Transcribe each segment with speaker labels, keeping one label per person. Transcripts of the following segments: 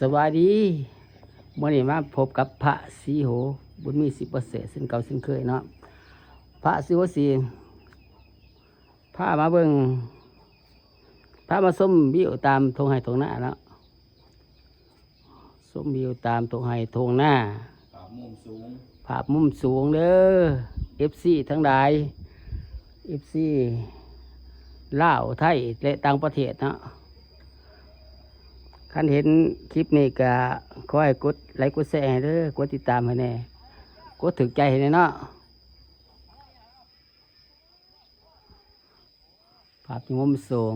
Speaker 1: สวัสดีมื่อนี้มาพบกับพระสีโหบุญมีสิบประเสริฐซึ่งเก่าซึ่งเคยเนาะพระสีโหสีพามาเบิ่งพามาส้มวิวตามทงไห้ทงหน้าเนาะส้มวิวตามทงไห้ทงหน้าภาพมุมสูงเด้อ FC ทั้งหลาย FC ลาวไทยและต่างประเทศเนาะคันเห็นคลิปนี้ก็ขอให้กดไลค์กดแชร์ให้เด้อกดติดตามให้แน่กดถึงใจให้แน่เนาะภาพมุมสูง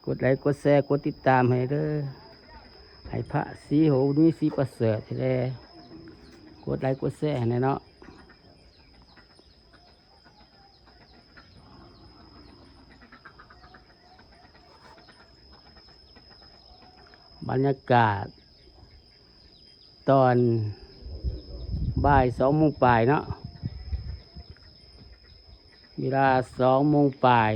Speaker 1: กดไลค์กดแชร์กดติดตามให้เด้อให้พระสีโหนุ้ยสีประเสริฐให้แน่กดไลค์กดแชร์ให้แน่เนาะบรรยากาศตอนบ่าย2 โมงปลายเนาะเวลา2 โมงปลาย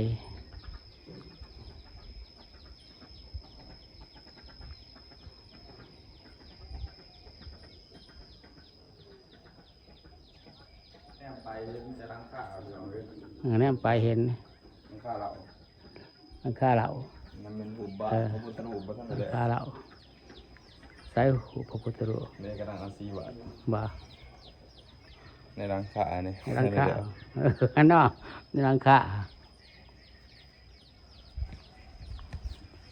Speaker 2: แนมไปจะรังข้าวเราเลย
Speaker 1: แนมไปเห็น
Speaker 2: รังข้าวเรา
Speaker 1: หลังคาเหล่า
Speaker 2: มันเป็นหุบบ้าพระพุทธรูปพระท่าน
Speaker 1: หลัง
Speaker 2: เลย
Speaker 1: คาเหล่าใส่หูพระพุทธรูป
Speaker 2: ในกระดังอาซีวะ
Speaker 1: บ่
Speaker 2: ในรังข้าเนี่ย
Speaker 1: ในหลังคาอันเนาะในหลังคา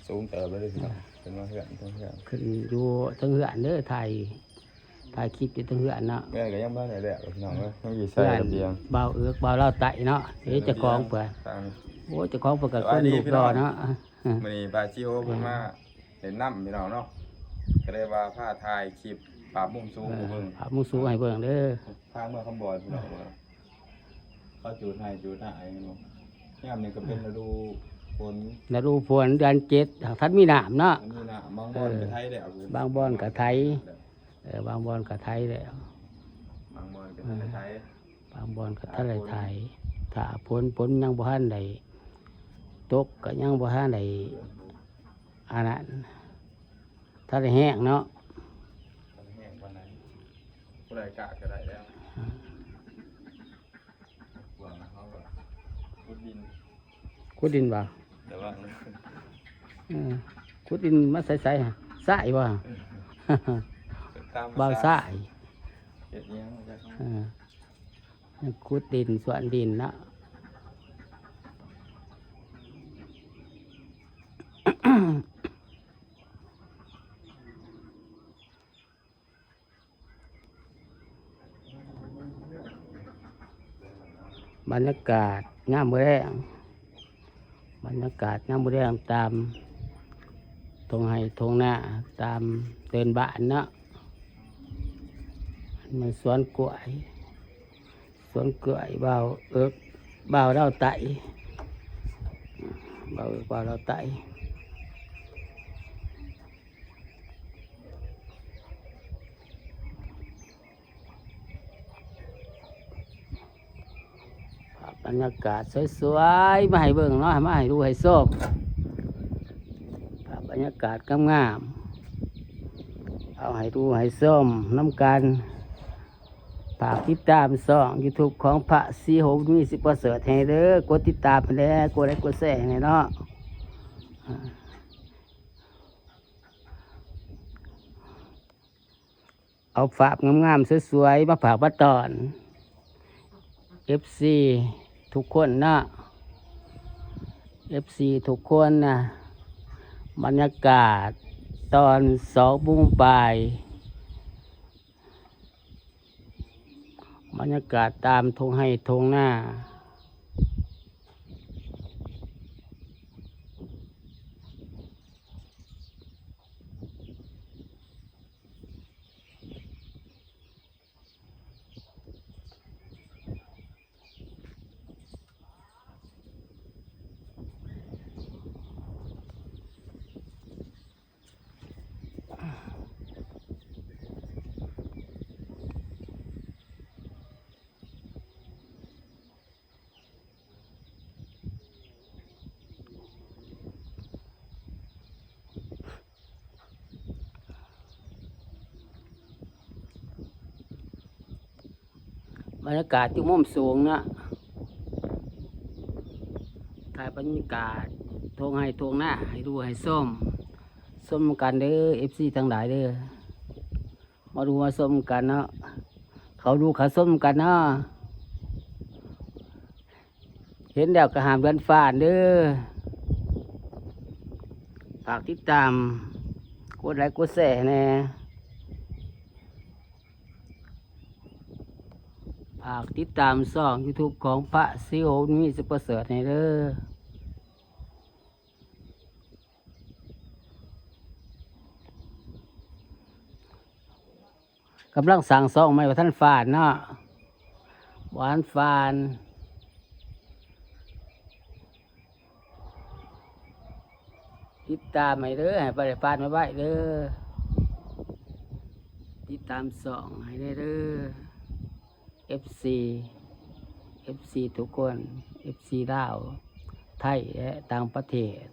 Speaker 2: สูงเติบเลยพี่น้องเป็นมาเหื่อนเหื่อน
Speaker 1: ขึ้นอยู่ทั้งเหือนเด้อถ่ายคลิปอยู่ทั้งเหือนเนาะ
Speaker 2: แม่ก็ยังบ้านไหนแหละพี่น้องเลยต้องอยู่ใส่
Speaker 1: เหือน
Speaker 2: ระเบียง
Speaker 1: เบาเอือกเบาเล่าไตเนาะเดี๋ยวเจะคล้าของเปิด
Speaker 2: ทาง
Speaker 1: โอ้เจะคล้าของเปิดกับคนลูกรอเนาะ
Speaker 2: มันนี่ปลาชิโอเพิ่นมาเล่นน้ำพี่น้องเนาะก็เลยว่าผ้าถ่ายคลิปปราบมุมสูงเบิ่ง
Speaker 1: ภาพมุงสูงให้เบิ่งเด้อ
Speaker 2: ทางเมื่อคำบอยพี่น้องว่าเขาจูดให้จูดหายเนาะยามนี้ก็เป็นฤดูฝน
Speaker 1: แล้วดูฝนเดือน7หากท่านมีน้ำเนาะ
Speaker 2: อันนี้นะบางบอนก็ไทยแล้ว
Speaker 1: บางบ่อนก็ไทย บางบอนก็ไทยแล้ว
Speaker 2: บางบอนก็ไทย
Speaker 1: บางบอนก็ทะเลไทยถ้าฝนยังบ่ทันได้ตกก็ยังบ่ทันได้อันนั้นถ้าได้แห้งเนาะ
Speaker 2: แห้งวันนั้นผู้ใดกะก็ได้แล้วหวังเขาแบบพุดดิน
Speaker 1: ขุดดินบ่
Speaker 2: แต่ว่า
Speaker 1: ขุดดินมาใส่ๆฮะทรายบ่ บ่าวทราย
Speaker 2: เฮ็ดยังมาจาก
Speaker 1: ขุดดินสวนดินเนาะ บรรยากาศงามมื้อแรงบรรยากาศงามมื้อแรงตามทงไห้ทงหน้าตามเตือนบ้านเนาะมันสวนกล้วยสวนกล้วยเบาเอิกเบาเล่าไตเบาเอิกเบาเล่าไตบรรยากาศสวยๆมาให้เบิ่งเนาะมาให้ดูให้โชคบรรยากาศงามๆเอาให้ดูให้ส้มน้ำกันฝากติดตามช่อง YouTube ของพระสีโหนุ้ยสิประเสริฐให้เด้อกดติดตามไปแล้วกดไลค์กดแชร์ให้เนาะเอาฝากงามๆสวยๆมาฝากป้าตอน FC ทุกคนนะ FC ทุกคนนะบรรยากาศตอน2 โมงปลายบรรยากาศตามทงให้ทงหน้า บรรยากาศอยู่มุมสูงนะถ่ายบรรยากาศทงให้ทงหน้าให้ดูให้ส้มกันเด้อ FC ทั้งหลายเด้อมาดูมาส้มกันเนาะเขาดูเขาส้มกันเนาะเห็นแล้วก็หามเดินฝ่านเด้อฝากติดตามกดไลค์กดแชร์แน่ฝากติดตามช่อง YouTube ของพระศิโหมีสุประเสริฐในเด้อกำลังสั่งซองไม่ว่าท่านฝานเนาะหวานฝานติดตามให้เด้อให้บริฟานมาไว้เด้อติดตามซองให้ได้เด้อ FC ทุกคน FC ลาวไทยและต่างประเทศ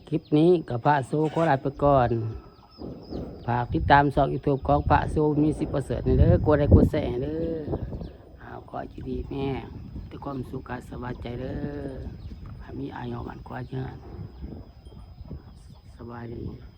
Speaker 1: คลิปนี้กับพระโซขอลาไปก่อนฝากติดตามช่อง YouTube ของพระโซมีสิประเสริฐในเด้อกดไลค์กดแชร์เด้อขอให้ดีแม่ด้วยความสุขกายสบายใจเด้อให้มีอายุมันกว่าเยอะสบายดี